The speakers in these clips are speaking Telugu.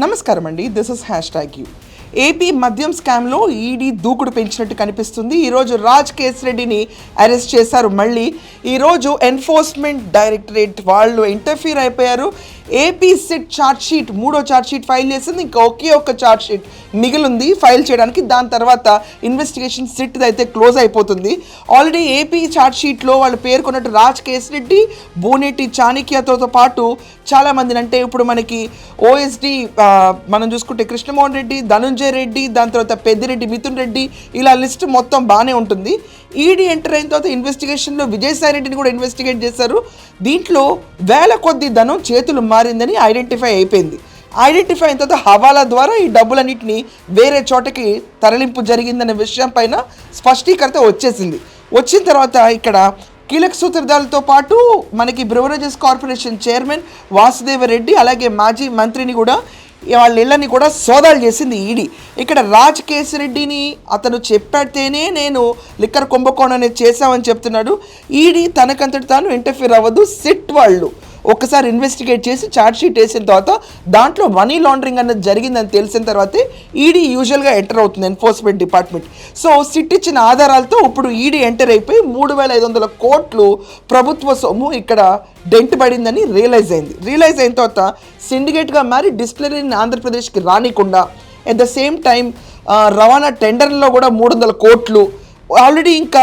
నమస్కారం అండి, దిస్ ఇస్ #యూ. ఏపీ మద్యం స్కామ్లో ఈడీ దూకుడు పెంచినట్టు కనిపిస్తుంది. ఈరోజు రాజ్ కేసిరెడ్డిని అరెస్ట్ చేశారు. మళ్ళీ ఈరోజు ఎన్ఫోర్స్మెంట్ డైరెక్టరేట్ వాళ్ళు ఇంటర్ఫీర్ అయిపోయారు. ఏపీ సిట్ ఛార్జ్షీట్, 3వ ఛార్జ్షీట్ ఫైల్ చేసింది. ఇంకా ఒక్క ఛార్జ్షీట్ మిగిలింది ఫైల్ చేయడానికి. దాని తర్వాత ఇన్వెస్టిగేషన్ సిట్ అయితే క్లోజ్ అయిపోతుంది. ఆల్రెడీ ఏపీ ఛార్జ్షీట్లో వాళ్ళు పేర్కొన్నట్టు రాజ్ కేసిరెడ్డి, బోనేటి చాణక్యతో పాటు చాలామందిని, అంటే ఇప్పుడు మనకి ఓఎస్డి మనం చూసుకుంటే కృష్ణమోహన్ రెడ్డి, ధనుంజయ రెడ్డి, దాని తర్వాత పెద్దిరెడ్డి, మిథున్ రెడ్డి, ఇలా లిస్ట్ మొత్తం బాగానే ఉంటుంది. ఈడీ ఎంటర్ అయిన తర్వాత ఇన్వెస్టిగేషన్లో విజయసాయి రెడ్డిని కూడా ఇన్వెస్టిగేట్ చేశారు. దీంట్లో వేల కొద్ది ధనం చేతులు మారిందని ఐడెంటిఫై అయిపోయింది. ఐడెంటిఫై అయిన తర్వాత హవాలా ద్వారా ఈ డబ్బులన్నింటినీ వేరే చోటకి తరలింపు జరిగిందనే విషయం పైన స్పష్టీకరణ వచ్చేసింది. వచ్చిన తర్వాత ఇక్కడ కీలక సూత్రధారులతో పాటు మనకి బ్రివరేజెస్ కార్పొరేషన్ చైర్మన్ వాసుదేవరెడ్డి, అలాగే మాజీ మంత్రిని కూడా, వాళ్ళ ఇళ్ళని కూడా సోదాలు చేసింది ఈడీ. ఇక్కడ రాజ్ కేసిరెడ్డిని అతను చెప్పితేనే నేను లిక్కర్ కుంభకోణం అనేది చేశామని చెప్తున్నాడు. ఈడీ తనకంతటి తాను ఇంటర్ఫీర్ అవ్వదు. సిట్ వాళ్ళు ఒక్కసారి ఇన్వెస్టిగేట్ చేసి ఛార్జ్షీట్ వేసిన తర్వాత దాంట్లో మనీ లాండరింగ్ అనేది జరిగిందని తెలిసిన తర్వాతే ఈడీ యూజువల్గా ఎంటర్ అవుతుంది, ఎన్ఫోర్స్మెంట్ డిపార్ట్మెంట్. సో సిట్ ఇచ్చిన ఆధారాలతో ఇప్పుడు ఈడీ ఎంటర్ అయిపోయి 3,500 కోట్లు ప్రభుత్వ సొమ్ము ఇక్కడ డెంట్ పడిందని రియలైజ్ అయింది. రియలైజ్ అయిన తర్వాత సిండికేట్గా మారి డిస్టిలరీని ఆంధ్రప్రదేశ్కి రానికుండా, అట్ ద సేమ్ టైం రవాణా టెండర్లో కూడా 300 కోట్లు, ఆల్రెడీ ఇంకా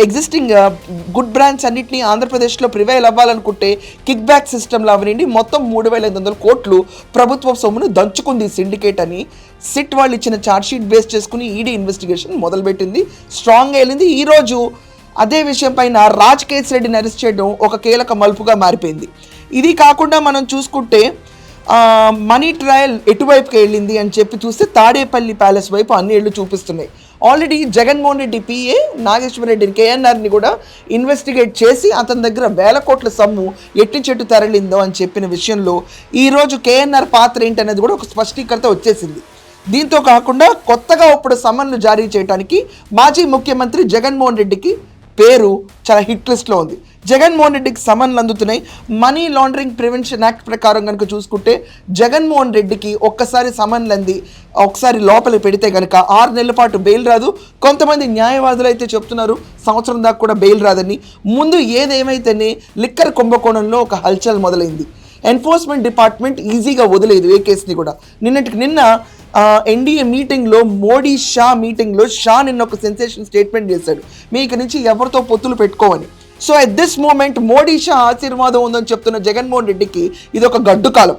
ఎగ్జిస్టింగ్ గుడ్ బ్రాండ్స్ అన్నింటినీ ఆంధ్రప్రదేశ్లో ప్రివైల్ అవ్వాలనుకుంటే కిక్ బ్యాక్ సిస్టమ్లో అవనండి మొత్తం 3,500 కోట్లు ప్రభుత్వ సొమ్మును దంచుకుంది సిండికేట్ అని సిట్ వాళ్ళు ఇచ్చిన ఛార్జ్షీట్ బేస్ చేసుకుని ఈడీ ఇన్వెస్టిగేషన్ మొదలుపెట్టింది. స్ట్రాంగ్గా వెళ్ళింది. ఈరోజు అదే విషయం పైన రాజ్ కేసిరెడ్డిని అరెస్ట్ చేయడం ఒక కీలక మలుపుగా మారిపోయింది. ఇది కాకుండా మనం చూసుకుంటే మనీ ట్రయల్ ఎటువైపుకి వెళ్ళింది అని చెప్పి చూస్తే తాడేపల్లి ప్యాలెస్ వైపు అన్ని ఏళ్ళు చూపిస్తున్నాయి. ఆల్రెడీ జగన్మోహన్ రెడ్డి పిఏ నాగేశ్వర రెడ్డిని, కేఎన్ఆర్ని కూడా ఇన్వెస్టిగేట్ చేసి అతని దగ్గర వేల కోట్ల సొమ్ము ఎట్టి చెట్టు తరలిందో అని చెప్పిన విషయంలో ఈరోజు కేఎన్ఆర్ పాత్ర ఏంటనేది కూడా ఒక స్పష్టీకరణ వచ్చేసింది. దీంతో కాకుండా కొత్తగా ఇప్పుడు సమన్లు జారీ చేయడానికి మాజీ ముఖ్యమంత్రి జగన్మోహన్ రెడ్డికి పేరు చాలా హిట్ లిస్ట్లో ఉంది. జగన్మోహన్ రెడ్డికి సమన్లు అందుతున్నాయి. మనీ లాండరింగ్ ప్రివెన్షన్ యాక్ట్ ప్రకారం కనుక చూసుకుంటే జగన్మోహన్ రెడ్డికి ఒక్కసారి సమన్లు అంది ఒకసారి లోపల పెడితే కనుక 6 నెలల పాటు బెయిల్ రాదు. కొంతమంది న్యాయవాదులు అయితే చెప్తున్నారు సంవత్సరం దాకా కూడా బెయిల్ రాదని. ముందు ఏదేమైతేనే లిక్కర్ కుంభకోణంలో ఒక హల్చల్ మొదలైంది. ఎన్ఫోర్స్మెంట్ డిపార్ట్మెంట్ ఈజీగా వదిలేదు ఏ కేసుని కూడా. నిన్న ఎన్డీఏ మీటింగ్లో మోడీ షా మీటింగ్లో నిన్న ఒక సెన్సేషన్ స్టేట్మెంట్ చేశాడు, మీ ఇక నుంచి ఎవరితో పొత్తులు పెట్టుకోవని. So at this moment Modi Shah ఆశీర్వాదం ఉందని చెప్తున్న జగన్మోహన్ రెడ్డికి ఇది ఒక గడ్డు కాలం.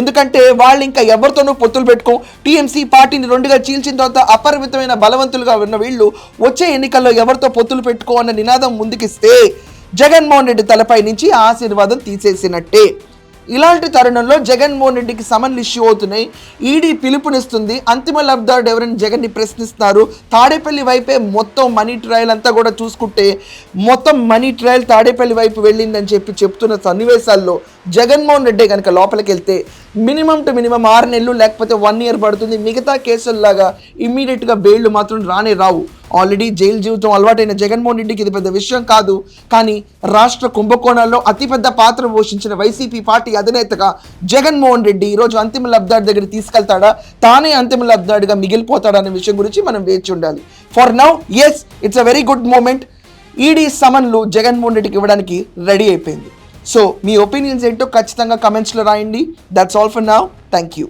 ఎందుకంటే వాళ్ళు ఇంకా ఎవరితోనూ పొత్తులు పెట్టుకో, టీఎంసీ పార్టీని 2గా చీల్చిన తర్వాత అపరిమితమైన బలవంతులుగా ఉన్న వీళ్ళు వచ్చే ఎన్నికల్లో ఎవరితో పొత్తులు పెట్టుకో అన్న నినాదం ముందుకిస్తే జగన్మోహన్ రెడ్డి తలపై నుంచి ఆశీర్వాదం తీసేసినట్టే. ఇలాంటి తరుణంలో జగన్మోహన్ రెడ్డికి సమన్లు ఇష్యూ అవుతున్నాయి. ఈడీ పిలుపునిస్తుంది. అంతిమ లబ్ధారుడు ఎవరైనా జగన్ని ప్రశ్నిస్తున్నారు. తాడేపల్లి వైపే మొత్తం మనీ ట్రయల్ అంతా కూడా చూసుకుంటే మొత్తం మనీ ట్రయల్ తాడేపల్లి వైపు వెళ్ళిందని చెప్తున్న సన్నివేశాల్లో జగన్మోహన్ రెడ్డి కనుక లోపలికి వెళ్తే మినిమం 6 నెలలు లేకపోతే 1 ఇయర్ పడుతుంది. మిగతా కేసుల్లాగా ఇమ్మీడియట్గా బెయిల్లు మాత్రం రానే రావు. ఆల్రెడీ జైలు జీవితం అలవాటైన జగన్మోహన్ రెడ్డికి ఇది పెద్ద విషయం కాదు. కానీ రాష్ట్ర కుంభకోణాల్లో అతిపెద్ద పాత్ర పోషించిన వైసీపీ పార్టీ అధినేతగా జగన్మోహన్ రెడ్డి ఈరోజు అంతిమ లబ్ధాడి దగ్గర తీసుకెళ్తాడా, తానే అంతిమ లబ్ధాడిగా మిగిలిపోతాడా అనే విషయం గురించి మనం వేచి ఉండాలి. For now yes, it's a very good moment. ED సమన్లు జగన్మోహన్ రెడ్డికి ఇవ్వడానికి రెడీ అయిపోయింది. సో మీ ఒపీనియన్స్ ఏంటో ఖచ్చితంగా కమెంట్స్లో రాయండి. That's all for now. Thank you.